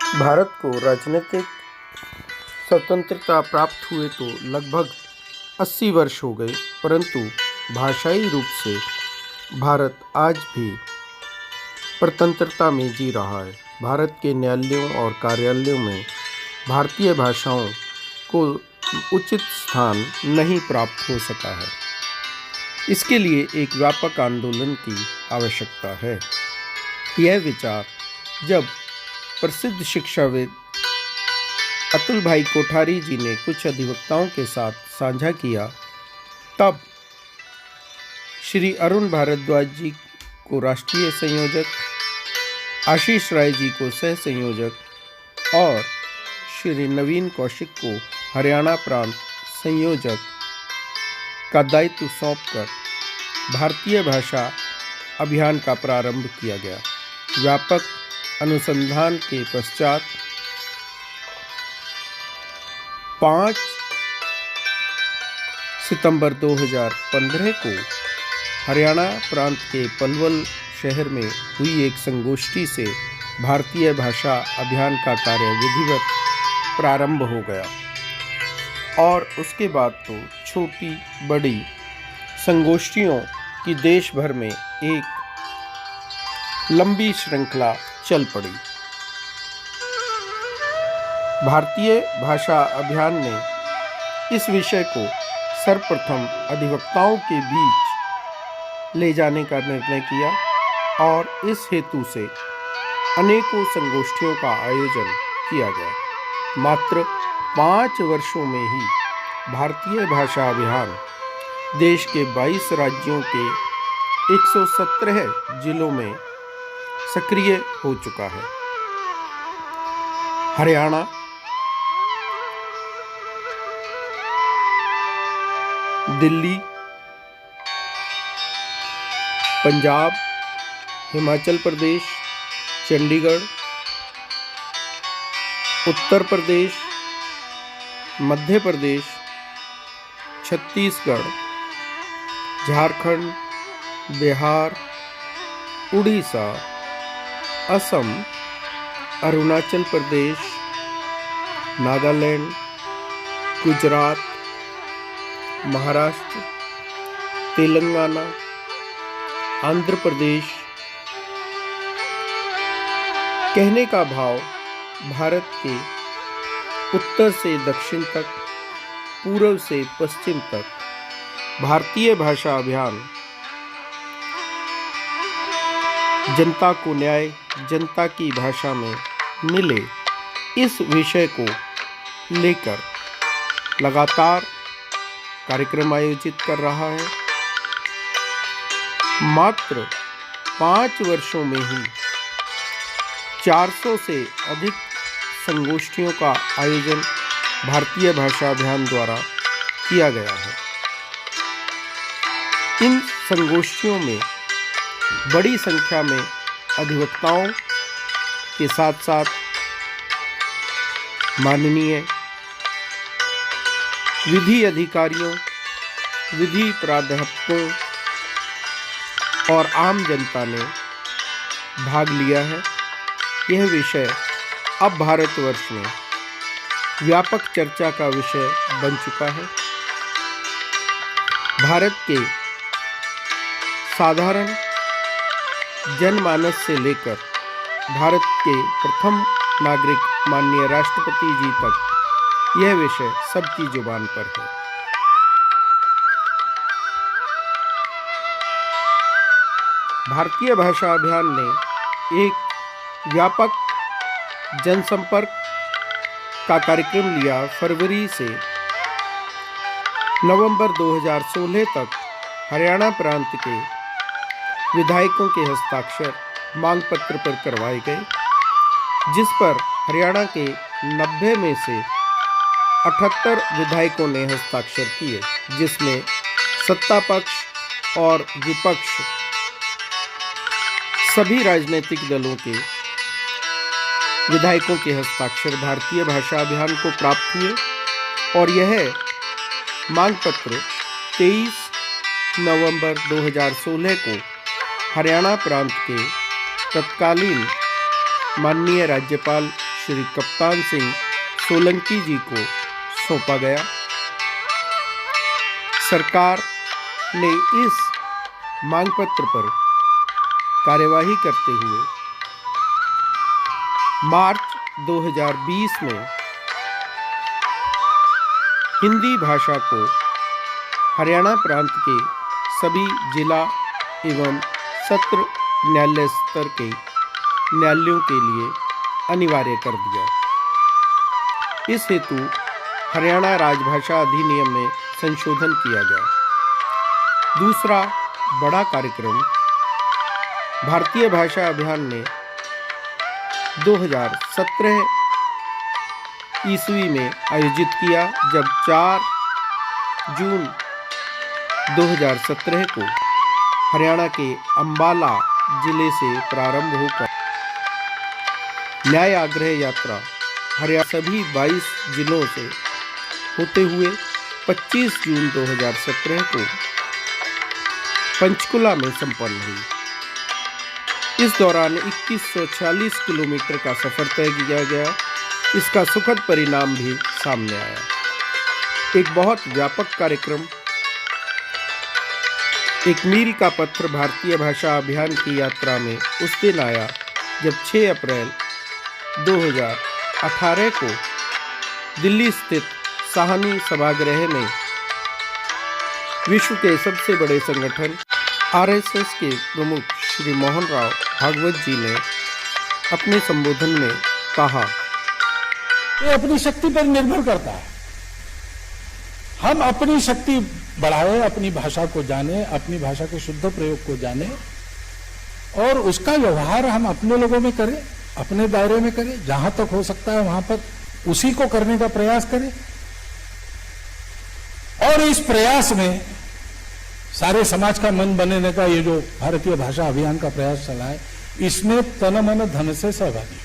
भारत को राजनीतिक स्वतंत्रता प्राप्त हुए तो लगभग 80 वर्ष हो गए, परंतु भाषाई रूप से भारत आज भी परतंत्रता में जी रहा है। भारत के न्यायालयों और कार्यालयों में भारतीय भाषाओं को उचित स्थान नहीं प्राप्त हो सका है। इसके लिए एक व्यापक आंदोलन की आवश्यकता है। यह विचार जब प्रसिद्ध शिक्षाविद अतुल भाई कोठारी जी ने कुछ अधिवक्ताओं के साथ साझा किया, तब श्री अरुण भारद्वाज जी को राष्ट्रीय संयोजक, आशीष राय जी को सह संयोजक और श्री नवीन कौशिक को हरियाणा प्रांत संयोजक का दायित्व सौंपकर भारतीय भाषा अभियान का प्रारंभ किया गया। व्यापक अनुसंधान के पश्चात 5 सितंबर 2015 को हरियाणा प्रांत के पलवल शहर में हुई एक संगोष्ठी से भारतीय भाषा अभियान का कार्य विधिवत प्रारंभ हो गया और उसके बाद तो छोटी बड़ी संगोष्ठियों की देश भर में एक लंबी श्रृंखला चल पड़ी। भारतीय भाषा अभियान ने इस विषय को सर्वप्रथम अधिवक्ताओं के बीच ले जाने का निर्णय किया और इस हेतु से अनेकों संगोष्ठियों का आयोजन किया गया। मात्र 5 वर्षों में ही भारतीय भाषा अभियान देश के 22 राज्यों के 117 जिलों में सक्रिय हो चुका है। हरियाणा, दिल्ली, पंजाब, हिमाचल प्रदेश, चंडीगढ़, उत्तर प्रदेश, मध्य प्रदेश, छत्तीसगढ़, झारखंड, बिहार, उड़ीसा, असम, अरुणाचल प्रदेश, नागालैंड, गुजरात, महाराष्ट्र, तेलंगाना, आंध्र प्रदेश। कहने का भाव भारत के उत्तर से दक्षिण तक, पूर्व से पश्चिम तक भारतीय भाषा अभियान जनता को न्याय, जनता की भाषा में मिले, इस विषय को लेकर लगातार कार्यक्रम आयोजित कर रहा है। मात्र 5 वर्षों में ही 400 से अधिक संगोष्ठियों का आयोजन भारतीय भाषा अभियान द्वारा किया गया है। इन संगोष्ठियों में बड़ी संख्या में अधिवक्ताओं के साथ साथ माननीय विधि अधिकारियों, विधि प्राध्यापकों और आम जनता ने भाग लिया है। यह विषय अब भारतवर्ष में व्यापक चर्चा का विषय बन चुका है। भारत के साधारण जनमानस से लेकर भारत के प्रथम नागरिक माननीय राष्ट्रपति जी तक यह विषय सबकी जुबान पर है। भारतीय भाषा अभियान ने एक व्यापक जनसंपर्क का कार्यक्रम लिया। फरवरी से नवंबर 2016 तक हरियाणा प्रांत के विधायकों के हस्ताक्षर मांग पत्र पर करवाए गए, जिस पर हरियाणा के 90 में से 78 विधायकों ने हस्ताक्षर किए, जिसमें सत्ता पक्ष और विपक्ष सभी राजनीतिक दलों के विधायकों के हस्ताक्षर भारतीय भाषा अभियान को प्राप्त हुए और यह मांग पत्र 23 नवंबर 2016 को हरियाणा प्रांत के तत्कालीन माननीय राज्यपाल श्री कप्तान सिंह सोलंकी जी को सौंपा गया। सरकार ने इस मांग पत्र पर कार्यवाही करते हुए मार्च 2020 में हिंदी भाषा को हरियाणा प्रांत के सभी जिला एवं सत्र न्यायालय स्तर के न्यायालयों के लिए अनिवार्य कर दिया। इस हेतु हरियाणा राजभाषा अधिनियम में संशोधन किया गया। दूसरा बड़ा कार्यक्रम भारतीय भाषा अभियान ने 2017 ईस्वी में आयोजित किया, जब 4 जून 2017 को हरियाणा के अंबाला जिले से प्रारंभ होकर न्याय आग्रह यात्रा हरियाणा सभी 22 जिलों से होते हुए 25 जून 2017 को पंचकुला में संपन्न हुई। इस दौरान 2140 किलोमीटर का सफर तय किया गया। इसका सुखद परिणाम भी सामने आया। एक बहुत व्यापक कार्यक्रम, एक मील का पत्थर भारतीय भाषा अभियान की यात्रा में उस दिन आया जब 6 अप्रैल 2018 को दिल्ली स्थित साहनी सभागृह में विश्व के सबसे बड़े संगठन आरएसएस के प्रमुख श्री मोहन राव भागवत जी ने अपने संबोधन में कहा, ये अपनी शक्ति पर निर्भर करता है। हम अपनी शक्ति बढ़ाएं, अपनी भाषा को जाने, अपनी भाषा के शुद्ध प्रयोग को जाने और उसका व्यवहार हम अपने लोगों में करें, अपने दायरे में करें, जहां तक हो सकता है वहां पर उसी को करने का प्रयास करें। और इस प्रयास में सारे समाज का मन बनने का ये जो भारतीय भाषा अभियान का प्रयास चला है, इसमें तन मन धन से सहभागी।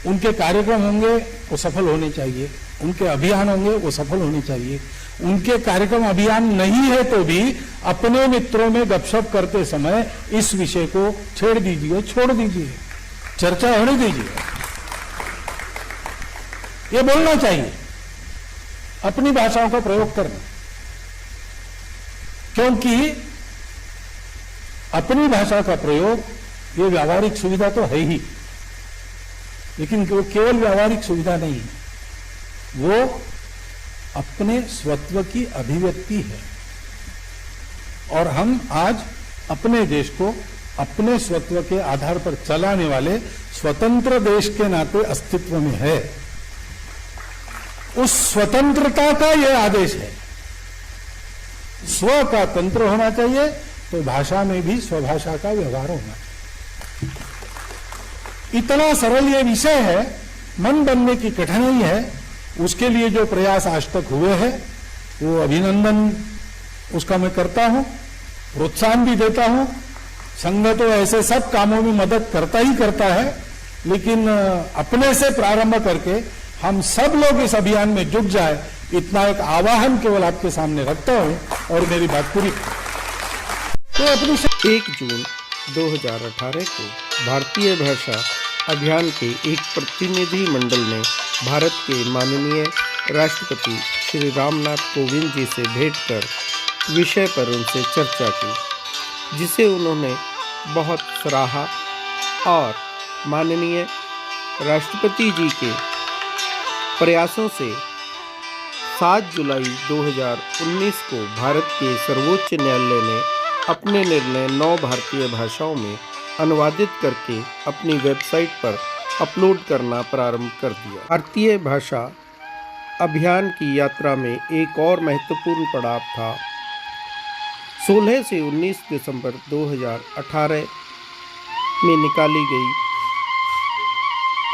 उनके कार्यक्रम होंगे वो सफल होने चाहिए, उनके अभियान होंगे वो सफल होने चाहिए। उनके कार्यक्रम अभियान नहीं है तो भी अपने मित्रों में गपशप करते समय इस विषय को छेड़ दीजिए, छोड़ दीजिए, चर्चा होने दीजिए। ये बोलना चाहिए, अपनी भाषाओं का प्रयोग करना, क्योंकि अपनी भाषा का प्रयोग ये व्यावहारिक सुविधा तो है ही, लेकिन वो केवल व्यावहारिक सुविधा नहीं, वो अपने स्वत्व की अभिव्यक्ति है। और हम आज अपने देश को अपने स्वत्व के आधार पर चलाने वाले स्वतंत्र देश के नाते अस्तित्व में है। उस स्वतंत्रता का यह आदेश है। स्व का तंत्र होना चाहिए तो भाषा में भी स्वभाषा का व्यवहार होना चाहिए। इतना सरल ये विषय है, मन बनने की कठिनाई है। उसके लिए जो प्रयास आज तक हुए हैं वो अभिनंदन उसका मैं करता हूं, प्रोत्साहन भी देता हूं। संघ तो ऐसे सब कामों में मदद करता ही करता है, लेकिन अपने से प्रारंभ करके हम सब लोग इस अभियान में जुट जाए, इतना एक आह्वान केवल आपके सामने रखता हूं और मेरी बात पूरी। तो अपनी 1 जून 2018 को भारतीय भाषा अभियान के एक प्रतिनिधि मंडल ने भारत के माननीय राष्ट्रपति श्री रामनाथ कोविंद जी से भेंट कर विषय पर उनसे चर्चा की, जिसे उन्होंने बहुत सराहा और माननीय राष्ट्रपति जी के प्रयासों से 7 जुलाई 2019 को भारत के सर्वोच्च न्यायालय ने अपने निर्णय 9 भारतीय भाषाओं में अनुवादित करके अपनी वेबसाइट पर अपलोड करना प्रारंभ कर दिया। भारतीय भाषा अभियान की यात्रा में एक और महत्वपूर्ण पड़ाव था। 16 से 19 दिसंबर 2018 में निकाली गई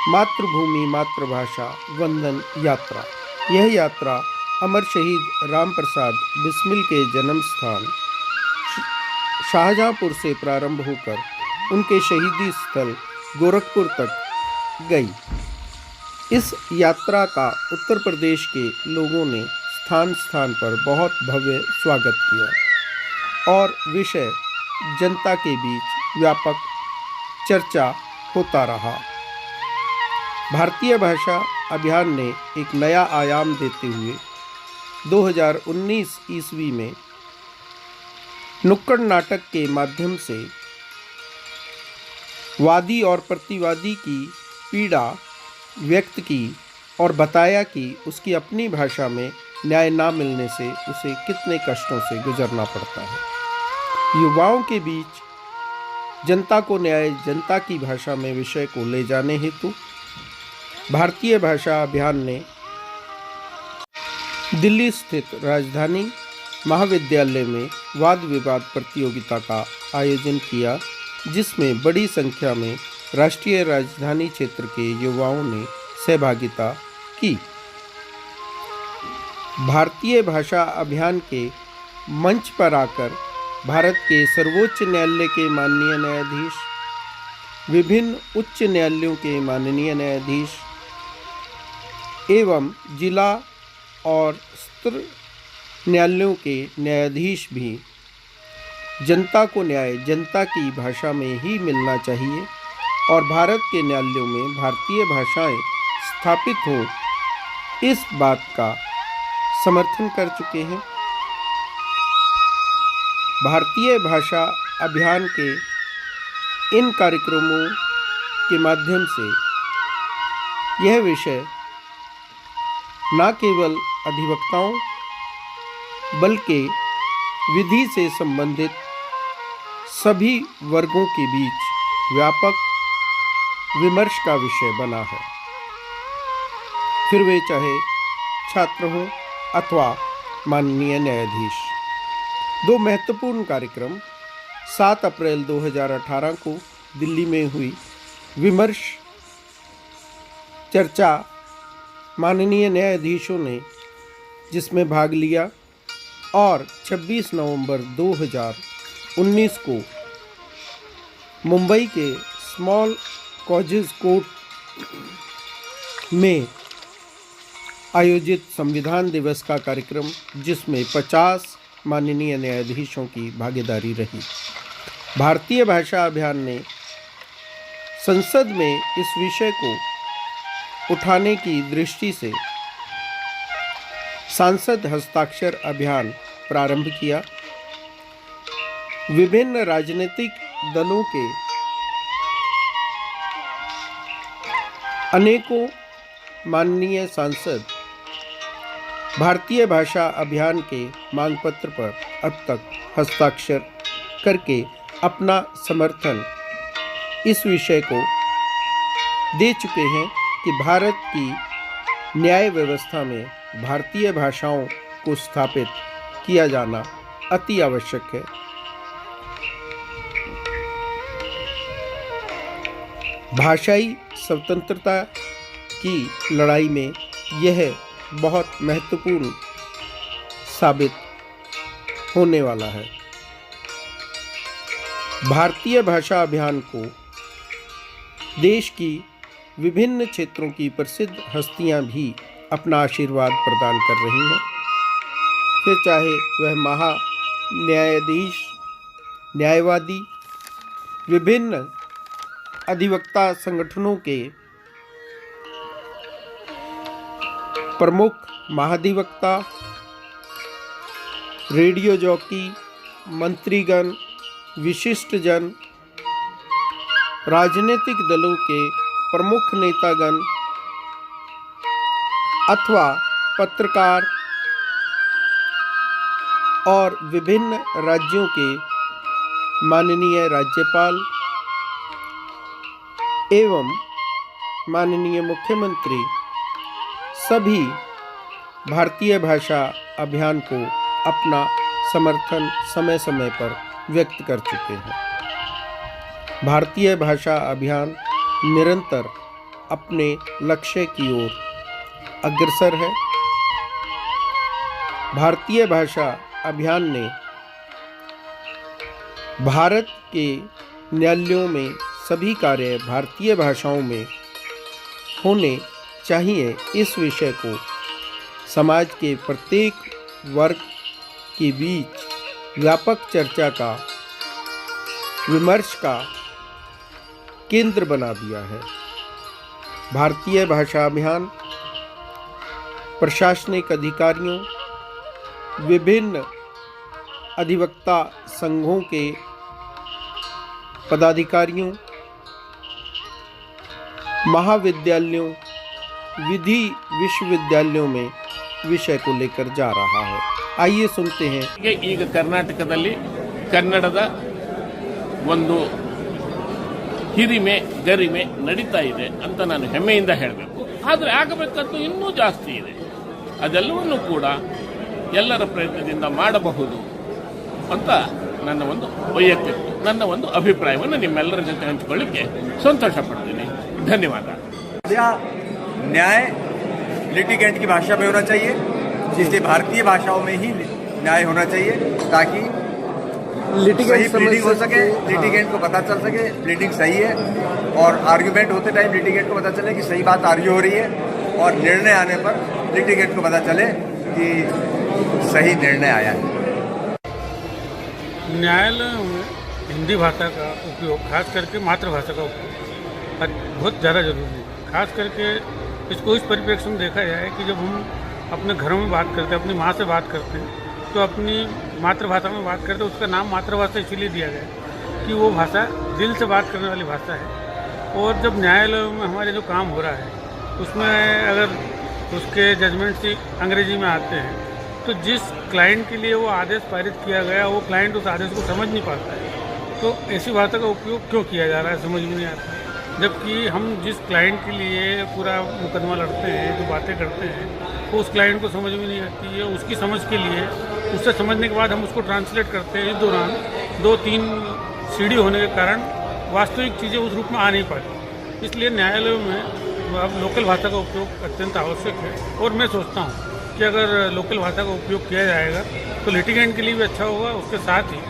मातृभूमि मातृभाषा वंदन यात्रा। यह यात्रा अमर शहीद राम प्रसाद बिस्मिल के जन्म स्थान शाहजहांपुर से प्रारंभ होकर उनके शहीदी स्थल गोरखपुर तक गई। इस यात्रा का उत्तर प्रदेश के लोगों ने स्थान स्थान पर बहुत भव्य स्वागत किया और विषय जनता के बीच व्यापक चर्चा होता रहा। भारतीय भाषा अभियान ने एक नया आयाम देते हुए 2019 ईस्वी में नुक्कड़ नाटक के माध्यम से वादी और प्रतिवादी की पीड़ा व्यक्त की और बताया कि उसकी अपनी भाषा में न्याय ना मिलने से उसे कितने कष्टों से गुजरना पड़ता है। युवाओं के बीच जनता को न्याय जनता की भाषा में विषय को ले जाने हेतु भारतीय भाषा अभियान ने दिल्ली स्थित राजधानी महाविद्यालय में वाद विवाद प्रतियोगिता का आयोजन किया, जिसमें बड़ी संख्या में राष्ट्रीय राजधानी क्षेत्र के युवाओं ने सहभागिता की। भारतीय भाषा अभियान के मंच पर आकर भारत के सर्वोच्च न्यायालय के माननीय न्यायाधीश, विभिन्न उच्च न्यायालयों के माननीय न्यायाधीश एवं जिला और सत्र न्यायालयों के न्यायाधीश भी जनता को न्याय जनता की भाषा में ही मिलना चाहिए और भारत के न्यायालयों में भारतीय भाषाएं स्थापित हों, इस बात का समर्थन कर चुके हैं। भारतीय भाषा अभियान के इन कार्यक्रमों के माध्यम से यह विषय न केवल अधिवक्ताओं बल्कि विधि से संबंधित सभी वर्गों के बीच व्यापक विमर्श का विषय बना है, फिर वे चाहे छात्र हों अथवा माननीय न्यायाधीश। दो महत्वपूर्ण कार्यक्रम 7 अप्रैल 2018 को दिल्ली में हुई विमर्श चर्चा माननीय न्यायाधीशों ने जिसमें भाग लिया और 26 नवंबर 2019 को मुंबई के स्मॉल कॉजेज कोर्ट में आयोजित संविधान दिवस का कार्यक्रम, जिसमें 50 माननीय न्यायाधीशों की भागीदारी रही। भारतीय भाषा अभियान ने संसद में इस विषय को उठाने की दृष्टि से सांसद हस्ताक्षर अभियान प्रारंभ किया। विभिन्न राजनीतिक दलों के अनेकों माननीय सांसद भारतीय भाषा अभियान के मांग पत्र पर अब तक हस्ताक्षर करके अपना समर्थन इस विषय को दे चुके हैं कि भारत की न्याय व्यवस्था में भारतीय भाषाओं को स्थापित किया जाना अति आवश्यक है। भाषाई स्वतंत्रता की लड़ाई में यह बहुत महत्वपूर्ण साबित होने वाला है। भारतीय भाषा अभियान को देश की विभिन्न क्षेत्रों की प्रसिद्ध हस्तियां भी अपना आशीर्वाद प्रदान कर रही हैं, फिर चाहे वह न्यायाधीश, न्यायवादी, विभिन्न अधिवक्ता संगठनों के प्रमुख महाधिवक्ता, रेडियो जॉकी, मंत्रीगण, विशिष्टजन, राजनीतिक दलों के प्रमुख नेतागण अथवा पत्रकार और विभिन्न राज्यों के माननीय राज्यपाल एवं माननीय मुख्यमंत्री सभी भारतीय भाषा अभियान को अपना समर्थन समय समय पर व्यक्त कर चुके हैं। भारतीय भाषा अभियान निरंतर अपने लक्ष्य की ओर अग्रसर है। भारतीय भाषा अभियान ने भारत के न्यायालयों में सभी कार्य भारतीय भाषाओं में होने चाहिए, इस विषय को समाज के प्रत्येक वर्ग के बीच व्यापक चर्चा का, विमर्श का केंद्र बना दिया है। भारतीय भाषा अभियान प्रशासनिक अधिकारियों, विभिन्न अधिवक्ता संघों के पदाधिकारियों, महाविद्यालयों, विधि विश्वविद्यालयों में विषय को लेकर जा रहा है। आइए सुनते हैं। ಈಗ ಕರ್ನಾಟಕದಲ್ಲಿ ಕನ್ನಡದ ಒಂದು ಹಿರಿಮೆ ಗರಿಮೆ ನಡೀತಾ ಇದೆ ಅಂತ ನಾನು ಹೆಮ್ಮೆಯಿಂದ ಹೇಳಬೇಕು. ಆದರೆ ಆಗಬೇಕಂತೂ ಇನ್ನೂ ಜಾಸ್ತಿ ಇದೆ. ಅದೆಲ್ಲವನ್ನೂ ಕೂಡ ಎಲ್ಲರ ಪ್ರಯತ್ನದಿಂದ ಮಾಡಬಹುದು ಅಂತ ನನ್ನ ಒಂದು ಅಭಿಪ್ರಾಯವನ್ನು ನಿಮ್ಮೆಲ್ಲರ ಜೊತೆ ಹಂಚಿಕೊಳ್ಳಿಕ್ಕೆ ಸಂತೋಷ ಪಡ್ತೀನಿ. ಧನ್ಯವಾದ. न्याय लिटिगेंट की भाषा में होना चाहिए, जिससे भारतीय भाषाओं में ही न्याय होना चाहिए, ताकि सही प्लीडिंग हो सके, लिटिगेंट को पता चल सके प्लीडिंग सही है, और आर्ग्यूमेंट होते टाइम लिटिगेंट को पता चले कि सही बात आर्ग्यू हो रही है, और निर्णय आने पर लिटिगेंट को पता चले कि सही निर्णय आया है। न्यायालयों में हिंदी भाषा का उपयोग, खास करके मातृभाषा का उपयोग बहुत ज़्यादा जरूरी है। खास करके इसको इस परिप्रेक्ष्य में देखा जाए कि जब हम अपने घरों में बात करते हैं, अपनी माँ से बात करते हैं, तो अपनी मातृभाषा में बात करते हैं। उसका नाम मातृभाषा इसीलिए दिया गया है कि वो भाषा दिल से बात करने वाली भाषा है। और जब न्यायालयों में हमारे जो काम हो रहा है उसमें अगर उसके जजमेंट्स अंग्रेजी में आते हैं, तो जिस क्लाइंट के लिए वो आदेश पारित किया गया, वो क्लाइंट उस आदेश को समझ नहीं पाता है। तो ऐसी भाषा का उपयोग क्यों किया जा रहा है, समझ में नहीं आता। जबकि हम जिस क्लाइंट के लिए पूरा मुकदमा लड़ते हैं, जो बातें करते हैं, वो उस क्लाइंट को समझ में नहीं आती है। उसकी समझ के लिए, उससे समझने के बाद हम उसको ट्रांसलेट करते हैं। इस दौरान 2-3 सीढ़ी होने के कारण वास्तविक चीज़ें उस रूप में आ नहीं पाती। इसलिए न्यायालयों में अब लोकल भाषा का उपयोग अत्यंत आवश्यक है। और मैं सोचता हूँ कि अगर लोकल भाषा का उपयोग किया जाएगा तो लिटिगेंट के लिए भी अच्छा होगा, उसके साथ ही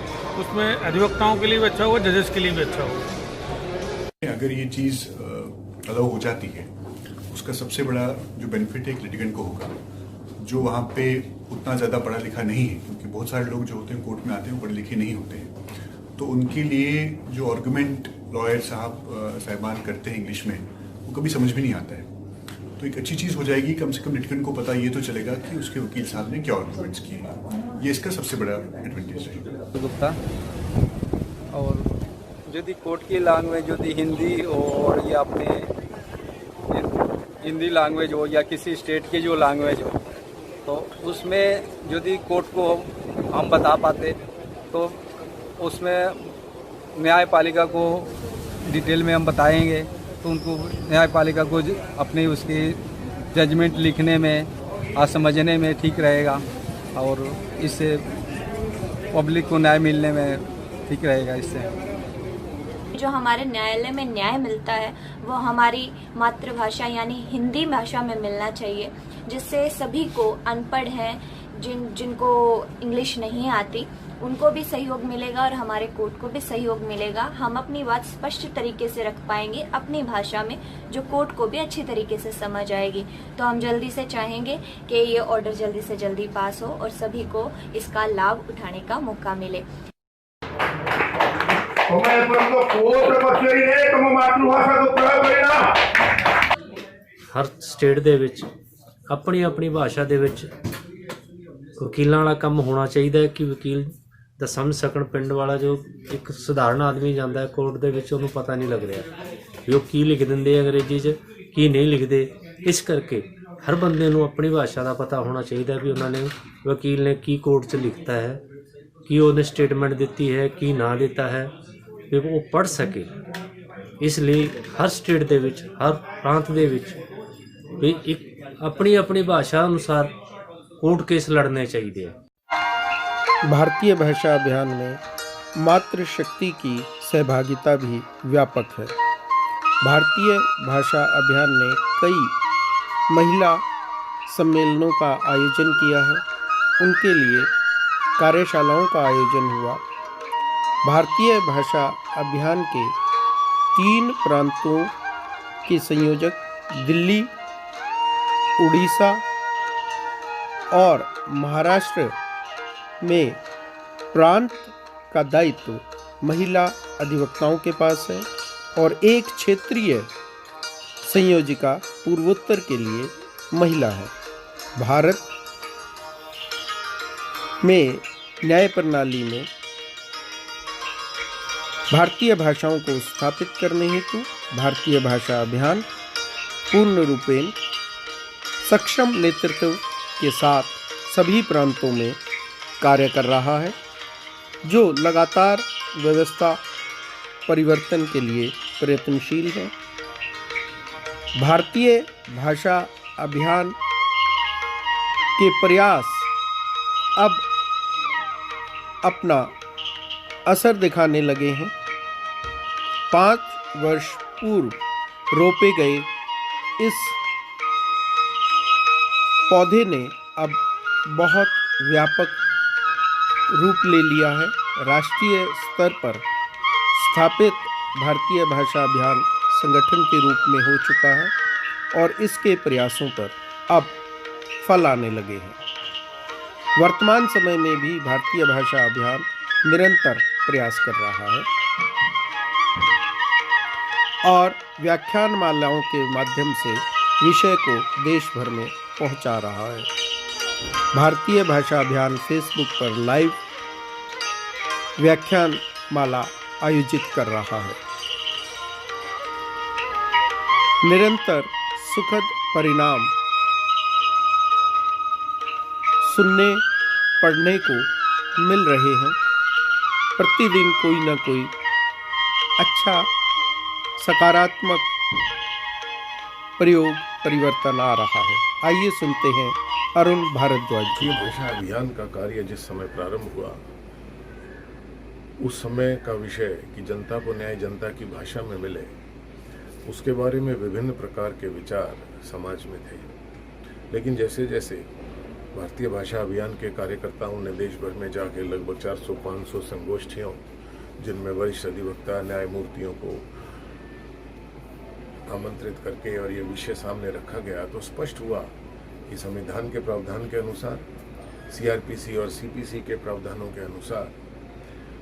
उसमें अधिवक्ताओं के लिए भी अच्छा होगा, जजेस के लिए भी अच्छा होगा। अगर ये चीज़ अलाउ हो जाती है, उसका सबसे बड़ा जो बेनिफिट एक लिटिगेंट को होगा, जो वहाँ पे उतना ज़्यादा पढ़ा लिखा नहीं है, क्योंकि बहुत सारे लोग जो होते हैं कोर्ट में आते हैं वो पढ़े लिखे नहीं होते हैं, तो उनके लिए जो आर्गूमेंट लॉयर साहबान करते हैं इंग्लिश में, वो कभी समझ में नहीं आता है। तो एक अच्छी चीज़ हो जाएगी, कम से कम लिटिगेंट को पता ये तो चलेगा कि उसके वकील साहब ने क्या आर्गूमेंट्स किए हैं। ये इसका सबसे बड़ा एडवांटेज रहेगा। गुप्ता, और यदि कोर्ट की लैंग्वेज यदि हिंदी और या अपने हिंदी लैंग्वेज हो या किसी स्टेट की जो लैंग्वेज हो, तो उसमें यदि कोर्ट को हम बता पाते तो उसमें न्यायपालिका को डिटेल में हम बताएंगे, तो उनको न्यायपालिका को अपने उसकी जजमेंट लिखने में और समझने में ठीक रहेगा, और इससे पब्लिक को न्याय मिलने में ठीक रहेगा। इससे जो हमारे न्यायालय में न्याय मिलता है वो हमारी मातृभाषा यानी हिंदी भाषा में मिलना चाहिए, जिससे सभी को अनपढ़ हैं, जिनको इंग्लिश नहीं आती, उनको भी सहयोग मिलेगा और हमारे कोर्ट को भी सहयोग मिलेगा। हम अपनी बात स्पष्ट तरीके से रख पाएंगे अपनी भाषा में, जो कोर्ट को भी अच्छी तरीके से समझ आएगी। तो हम जल्दी से चाहेंगे कि ये ऑर्डर जल्दी से जल्दी पास हो और सभी को इसका लाभ उठाने का मौका मिले। ਹਰ ਸਟੇਟ ਦੇ ਵਿੱਚ ਆਪਣੀ ਆਪਣੀ ਭਾਸ਼ਾ ਦੇ ਵਿੱਚ ਵਕੀਲਾਂ ਵਾਲਾ ਕੰਮ ਹੋਣਾ ਚਾਹੀਦਾ ਹੈ ਕਿ ਵਕੀਲ ਦਾ ਸਮਝ ਸਕਣ। ਪਿੰਡ ਵਾਲਾ ਜੋ ਇੱਕ ਸਧਾਰਨ ਆਦਮੀ ਜਾਂਦਾ ਹੈ ਕੋਰਟ ਦੇ ਵਿੱਚ, ਉਹਨੂੰ ਪਤਾ ਨਹੀਂ ਲੱਗ ਰਿਹਾ ਵੀ ਉਹ ਕੀ ਲਿਖ ਦਿੰਦੇ ਅੰਗਰੇਜ਼ੀ 'ਚ, ਕੀ ਨਹੀਂ ਲਿਖਦੇ। ਇਸ ਕਰਕੇ ਹਰ ਬੰਦੇ ਨੂੰ ਆਪਣੀ ਭਾਸ਼ਾ ਦਾ ਪਤਾ ਹੋਣਾ ਚਾਹੀਦਾ ਵੀ ਉਹਨਾਂ ਨੇ ਵਕੀਲ ਨੇ ਕੀ ਕੋਰਟ 'ਚ ਲਿਖਤਾ ਹੈ, ਕੀ ਉਹਨੇ ਸਟੇਟਮੈਂਟ ਦਿੱਤੀ ਹੈ, ਕੀ ਨਾ ਦਿੱਤਾ ਹੈ, ਵੀ ਉਹ ਪੜ੍ਹ ਸਕੇ। ਇਸ ਲਈ ਹਰ ਸਟੇਟ ਦੇ ਵਿੱਚ, ਹਰ ਪ੍ਰਾਂਤ ਦੇ ਵਿੱਚ ਵੀ ਇੱਕ अपनी अपनी भाषा अनुसार कोर्ट केस लड़ने चाहिए। भारतीय भाषा अभियान में मातृशक्ति की सहभागिता भी व्यापक है। भारतीय भाषा अभियान ने कई महिला सम्मेलनों का आयोजन किया है, उनके लिए कार्यशालाओं का आयोजन हुआ। भारतीय भाषा अभियान के 3 प्रांतों के संयोजक दिल्ली, उड़ीसा और महाराष्ट्र में प्रांत का दायित्व महिला अधिवक्ताओं के पास है, और एक क्षेत्रीय संयोजिका पूर्वोत्तर के लिए महिला है। भारत में न्याय प्रणाली में भारतीय भाषाओं को स्थापित करने हेतु भारतीय भाषा अभियान पूर्ण रूपेण सक्षम नेतृत्व के साथ सभी प्रांतों में कार्य कर रहा है, जो लगातार व्यवस्था परिवर्तन के लिए प्रयत्नशील है। भारतीय भाषा अभियान के प्रयास अब अपना असर दिखाने लगे हैं। 5 वर्ष पूर्व रोपे गए इस पौधे ने अब बहुत व्यापक रूप ले लिया है। राष्ट्रीय स्तर पर स्थापित भारतीय भाषा अभियान संगठन के रूप में हो चुका है और इसके प्रयासों पर अब फल आने लगे हैं। वर्तमान समय में भी भारतीय भाषा अभियान निरंतर प्रयास कर रहा है और व्याख्यानमालाओं के माध्यम से विषय को देश भर में पहुंचा रहा है। भारतीय भाषा अभियान फेसबुक पर लाइव व्याख्यानमाला आयोजित कर रहा है। निरंतर सुखद परिणाम सुनने पढ़ने को मिल रहे हैं। प्रतिदिन कोई ना कोई अच्छा सकारात्मक प्रयोग परिवर्तन आ रहा है। आइए सुनते हैं अरुण भारद्वाज जी। भाषा अभियान का कार्य जिस समय प्रारंभ हुआ उस समय का विषय कि जनता को न्याय जनता की भाषा में मिले, उसके बारे में विभिन्न प्रकार के विचार समाज में थे। लेकिन जैसे जैसे भारतीय भाषा अभियान के कार्यकर्ताओं ने देश भर में जाके लगभग 400-500 संगोष्ठियों, जिनमें वरिष्ठ अधिवक्ता न्यायमूर्तियों को आमंत्रित करके और ये विषय सामने रखा गया, तो स्पष्ट हुआ कि संविधान के प्रावधान के अनुसार, सीआरपीसी और सीपीसी के प्रावधानों के अनुसार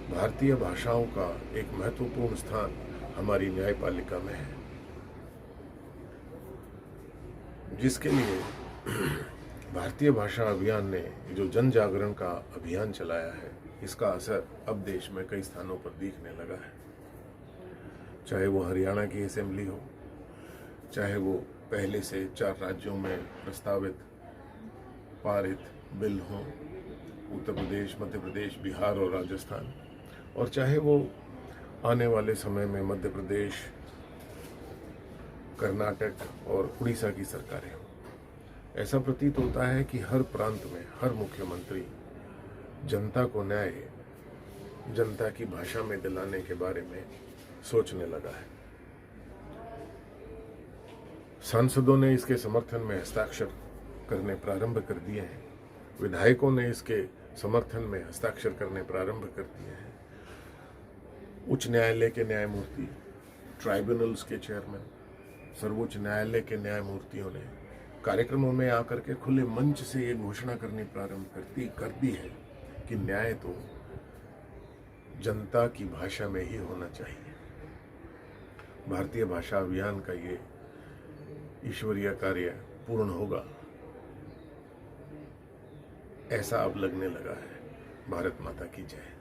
भारतीय भाषाओं का एक महत्वपूर्ण स्थान हमारी न्यायपालिका में है, जिसके लिए भारतीय भाषा अभियान ने जो जन जागरण का अभियान चलाया है, इसका असर अब देश में कई स्थानों पर दिखने लगा है। चाहे वो हरियाणा की असेंबली हो, चाहे वो पहले से 4 राज्यों में प्रस्तावित पारित बिल हो, उत्तर प्रदेश, मध्य प्रदेश, बिहार और राजस्थान, और चाहे वो आने वाले समय में मध्य प्रदेश, कर्नाटक और उड़ीसा की सरकारें हों। ऐसा प्रतीत होता है कि हर प्रांत में हर मुख्यमंत्री जनता को न्याय जनता की भाषा में दिलाने के बारे में सोचने लगा है। सांसदों ने इसके समर्थन में हस्ताक्षर करने प्रारंभ कर दिए हैं, विधायकों ने इसके समर्थन में हस्ताक्षर करने प्रारंभ कर दिए हैं। उच्च न्यायालय के न्यायमूर्ति, ट्राइब्यूनल्स के चेयरमैन, सर्वोच्च न्यायालय के न्यायमूर्तियों ने कार्यक्रमों में आकर के खुले मंच से ये घोषणा करनी प्रारंभ कर दी है कि न्याय तो जनता की भाषा में ही होना चाहिए। भारतीय भाषा अभियान का ये ईश्वरीय कार्य पूर्ण होगा, ऐसा अब लगने लगा है। भारत माता की जय।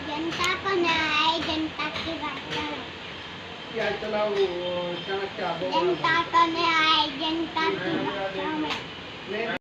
जनता को न्याय जनता की भाषा में, जनता को न्याय जनता की भाषा में।